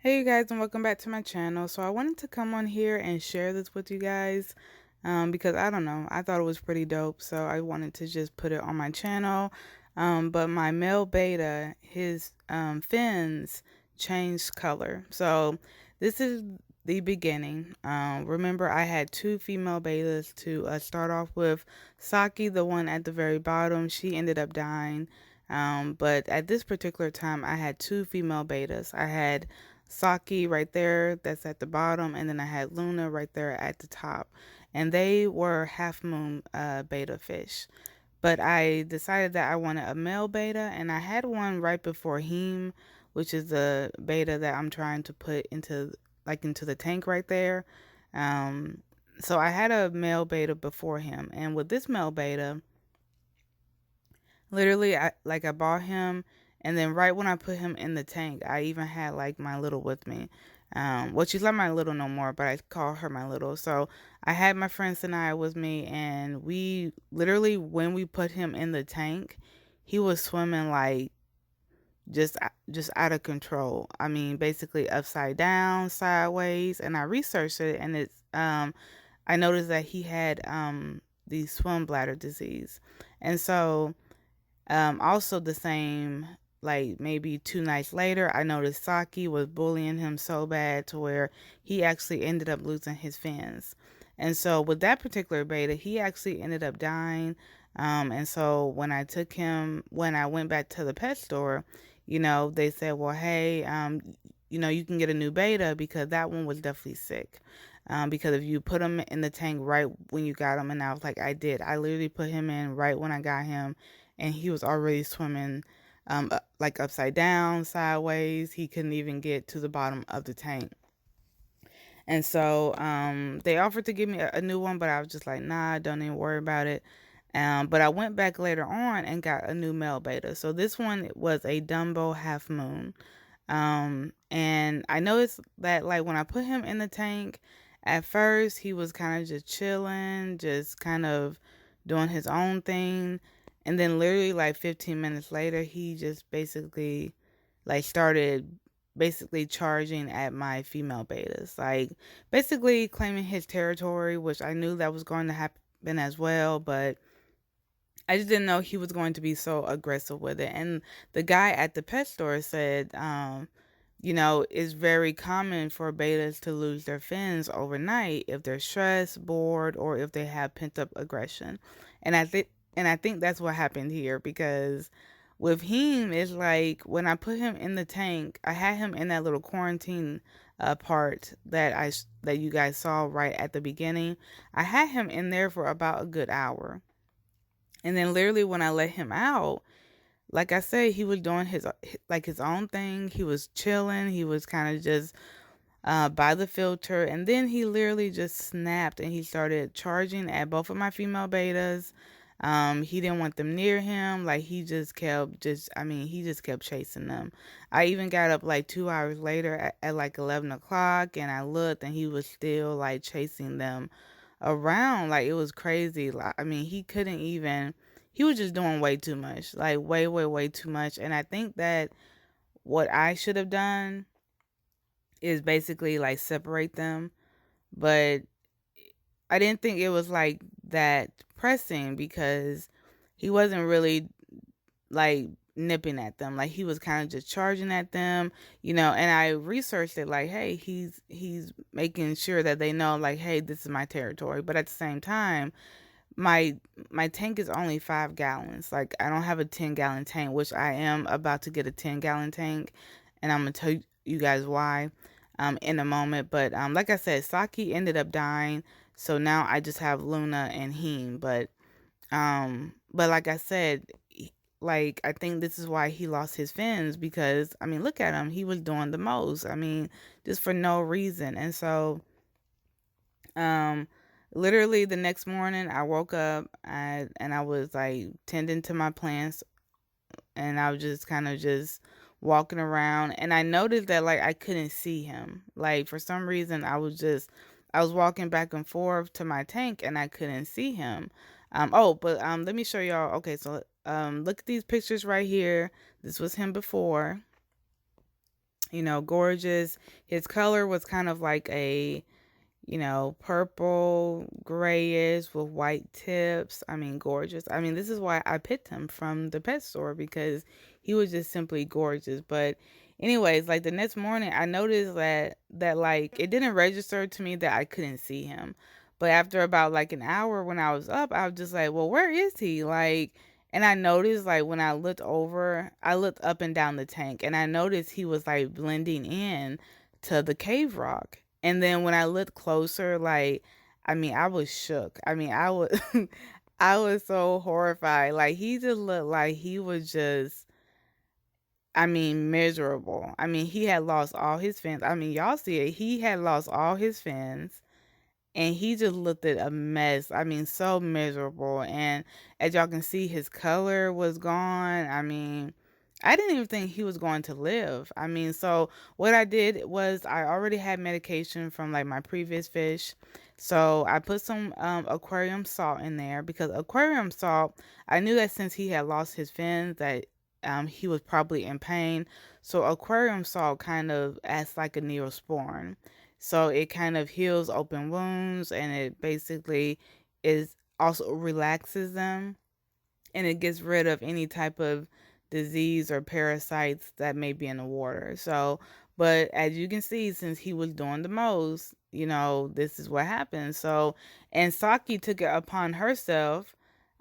Hey you guys, and welcome back to my channel. So I wanted to come on here and share this with you guys because I don't know, I thought it was pretty dope, so I wanted to just put it on my channel. But my male beta, his fins changed color. So this is the beginning. Remember, I had two female betas to start off with. Saki, the one at the very bottom, she ended up dying. But at this particular time, I had two female betas. I had Saki right there, that's at the bottom, and then I had Luna right there at the top. And they were half moon beta fish. But I decided that I wanted a male beta, and I had one right before him, which is the beta that I'm trying to put into the tank right there. Um, so I had a male beta before him, and with this male beta, literally, I bought him, and then right when I put him in the tank, I even had like my little with me. Well, she's not my little no more, but I call her my little. So I had my friend Synia with me, and we literally, when we put him in the tank, he was swimming like just out of control. I mean, basically upside down, sideways, and I researched it, and I noticed that he had the swim bladder disease, and so also the same, like maybe 2 nights later, I noticed Saki was bullying him so bad to where he actually ended up losing his fins. And so with that particular beta, he actually ended up dying. And so when I went back to the pet store, they said, well, hey, you can get a new beta because that one was definitely sick. Because if you put him in the tank right when you got him, and I was like, I did. I literally put him in right when I got him, and he was already swimming like upside down, sideways. He couldn't even get to the bottom of the tank. And so they offered to give me a new one, but I was just like, nah, don't even worry about it. But I went back later on and got a new male beta. So this one was a Dumbo half moon. And I noticed that like when I put him in the tank, at first he was kind of just chilling, just kind of doing his own thing. And then literally like 15 minutes later, he just basically like started basically charging at my female betas, like basically claiming his territory, which I knew that was going to happen as well, but I just didn't know he was going to be so aggressive with it. And the guy at the pet store said, it's very common for betas to lose their fins overnight if they're stressed, bored, or if they have pent up aggression. And I think that's what happened here because with him, it's like when I put him in the tank, I had him in that little quarantine part that you guys saw right at the beginning. I had him in there for about a good hour. And then literally when I let him out, like I said, he was doing his own thing. He was chilling. He was kind of just by the filter, and then he literally just snapped and he started charging at both of my female betas. He didn't want them near him. Like he just kept chasing them. I even got up like 2 hours later at like 11 o'clock, and I looked, and he was still like chasing them around. Like it was crazy. Like, I mean, he couldn't even. He was just doing way too much, like way, way, way too much. And I think that what I should have done is basically like separate them, but I didn't think it was like that pressing because he wasn't really like nipping at them. Like he was kind of just charging at them, and I researched it like, hey, he's making sure that they know like, hey, this is my territory. But at the same time, my my tank is only 5 gallons. Like I don't have a 10-gallon tank, which I am about to get a 10-gallon tank, and I'm gonna tell you guys why in a moment. But like I said, Saki ended up dying, so now I just have Luna and him. But like I said, like I think this is why he lost his fins, because I mean look at him, he was doing the most. I mean, just for no reason. And so um literally the next morning I woke up and I was like tending to my plants, and I was just kind of just walking around, and I noticed that like I couldn't see him. Like for some reason I was walking back and forth to my tank and I couldn't see him. But let me show y'all. Okay, so look at these pictures right here. This was him before, you know, gorgeous. His color was kind of like a, you know, purple, grayish with white tips. I mean, gorgeous. I mean, this is why I picked him from the pet store, because he was just simply gorgeous. But anyways, like the next morning I noticed that like it didn't register to me that I couldn't see him. But after about like an hour when I was up, I was just like, well, where is he? Like, and I noticed like when I looked over, I looked up and down the tank, and I noticed he was like blending in to the cave rock. And then when I looked closer, like, I mean, I was shook. I mean, I was, I was so horrified. Like, he just looked like he was just, I mean, miserable. I mean, he had lost all his fins. I mean, y'all see it. He had lost all his fins, and he just looked at a mess. I mean, so miserable. And as y'all can see, his color was gone. I mean, I didn't even think he was going to live. I mean, so what I did was I already had medication from like my previous fish. So I put some aquarium salt in there, because aquarium salt, I knew that since he had lost his fins that he was probably in pain. So aquarium salt kind of acts like a neosporin. So it kind of heals open wounds, and it basically is also relaxes them, and it gets rid of any type of disease or parasites that may be in the water. So, but as you can see, since he was doing the most, you know, this is what happened. So, and Saki took it upon herself.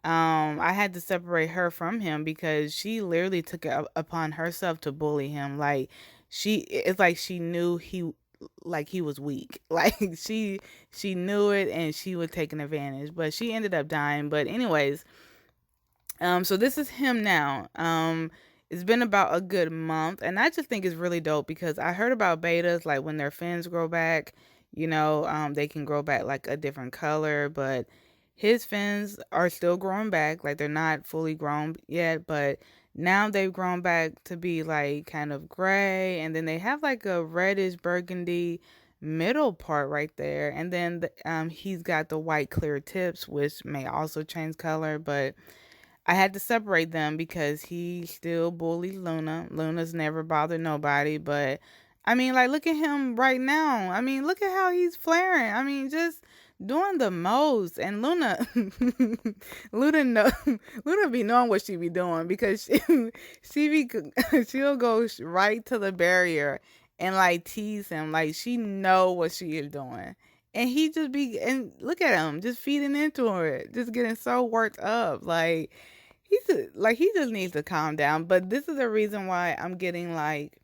I had to separate her from him because she literally took it upon herself to bully him. Like, it's like she knew he was weak. Like, she knew it, and she was taking advantage, but she ended up dying. But anyways, so this is him now. It's been about a good month, and I just think it's really dope because I heard about bettas, like when their fins grow back, you know, they can grow back like a different color, but his fins are still growing back, like they're not fully grown yet, but now they've grown back to be like kind of gray, and then they have like a reddish burgundy middle part right there, and then he's got the white clear tips, which may also change color, but I had to separate them because he still bullied Luna. Luna's never bothered nobody, but I mean, like, look at him right now. I mean, look at how he's flaring. I mean, just doing the most. And Luna, Luna, know, Luna be knowing what she be doing, because she'll go right to the barrier and like tease him, like she know what she is doing. And he just be, and look at him, just feeding into her, just getting so worked up. Like, he just needs to calm down. But this is the reason why I'm getting like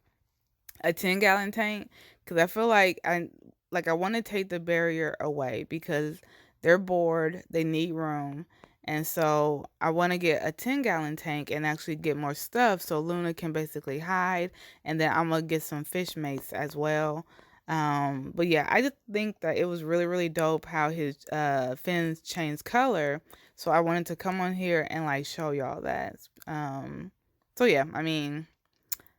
a 10-gallon tank, because I feel like I want to take the barrier away because they're bored, they need room. And so I want to get a 10-gallon tank and actually get more stuff so Luna can basically hide, and then I'm gonna get some fish mates as well. But yeah, I just think that it was really, really dope how his fins changed color. So I wanted to come on here and like show y'all that. So yeah, I mean,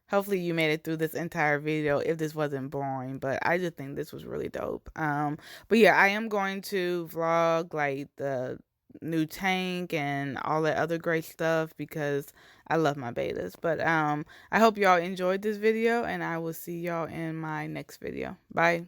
hopefully you made it through this entire video if this wasn't boring, but I just think this was really dope. But yeah, I am going to vlog like the new tank and all that other great stuff because I love my bettas. But I hope y'all enjoyed this video, and I will see y'all in my next video. Bye.